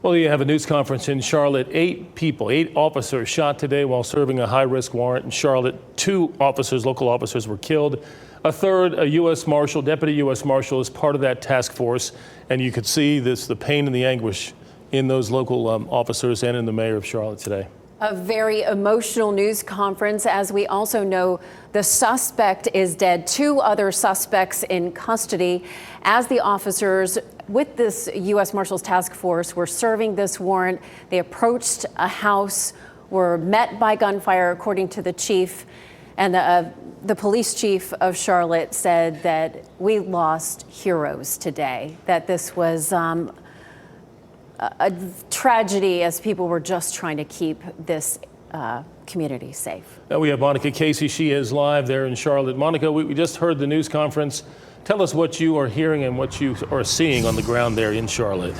Well, you have a news conference in Charlotte. 8 officers shot today while serving a high-risk warrant in Charlotte. 2 officers, local officers, were killed. A third, a U.S. Marshal, Deputy U.S. Marshal, is part of that task force. And you could see the pain and the anguish in those local officers and in the mayor of Charlotte today. A very emotional news conference. As we also know, the suspect is dead. 2 other suspects in custody as the officers with this U.S. Marshals task force were serving this warrant. They approached a house, were met by gunfire, according to the chief. And the police chief of Charlotte said that we lost heroes today, that this was a tragedy as people were just trying to keep this community safe. Now we have Monica Casey. She is live there in Charlotte. Monica, we just heard the news conference. Tell us what you are hearing and what you are seeing on the ground there in Charlotte.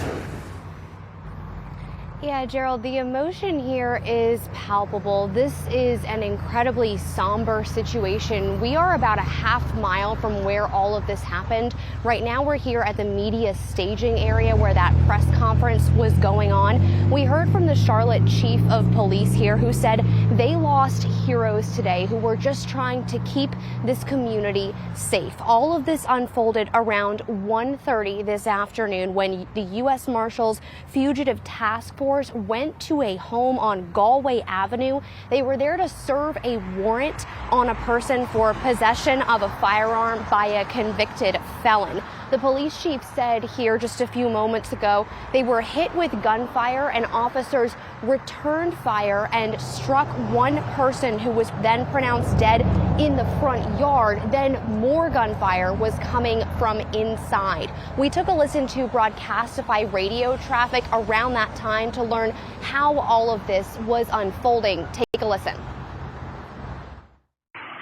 Yeah, Gerald, the emotion here is palpable. This is an incredibly somber situation. We are about a half mile from where all of this happened. Right now, we're here at the media staging area where that press conference was going on. We heard from the Charlotte chief of police here who said they lost heroes today who were just trying to keep this community safe. All of this unfolded around 1:30 this afternoon when the U.S. Marshals Fugitive Task Force went to a home on Galway Avenue. They were there to serve a warrant on a person for possession of a firearm by a convicted felon. The police chief said here just a few moments ago they were hit with gunfire and officers returned fire and struck one person who was then pronounced dead in the front yard. Then more gunfire was coming from inside. We took a listen to Broadcastify radio traffic around that time to learn how all of this was unfolding. Take a listen.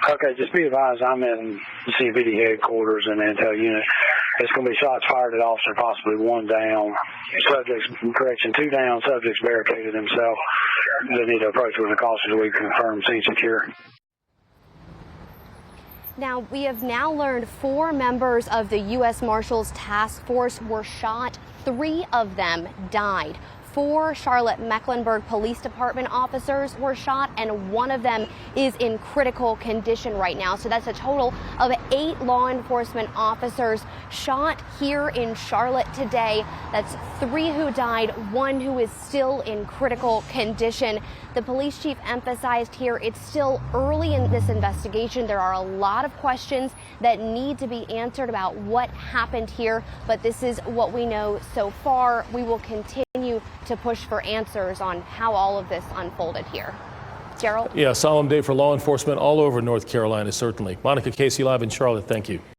Okay, just be advised, I'm in CPD headquarters and Intel unit. It's going to be shots fired at officer, possibly 1 down. Subjects, correction, 2 down. Subjects barricaded themselves. They need to approach with a caution so we confirm scene secure. Now, we have now learned 4 members of the U.S. Marshals Task Force were shot. 3 of them died. 4 Charlotte-Mecklenburg Police Department officers were shot, and 1 of them is in critical condition right now. So that's a total of 8 law enforcement officers shot here in Charlotte today. That's 3 who died, 1 who is still in critical condition. The police chief emphasized here it's still early in this investigation. There are a lot of questions that need to be answered about what happened here, but this is what we know so far. We will continue to push for answers on how all of this unfolded here. Gerald? Yeah, solemn day for law enforcement all over North Carolina, certainly. Monica Casey live in Charlotte. Thank you.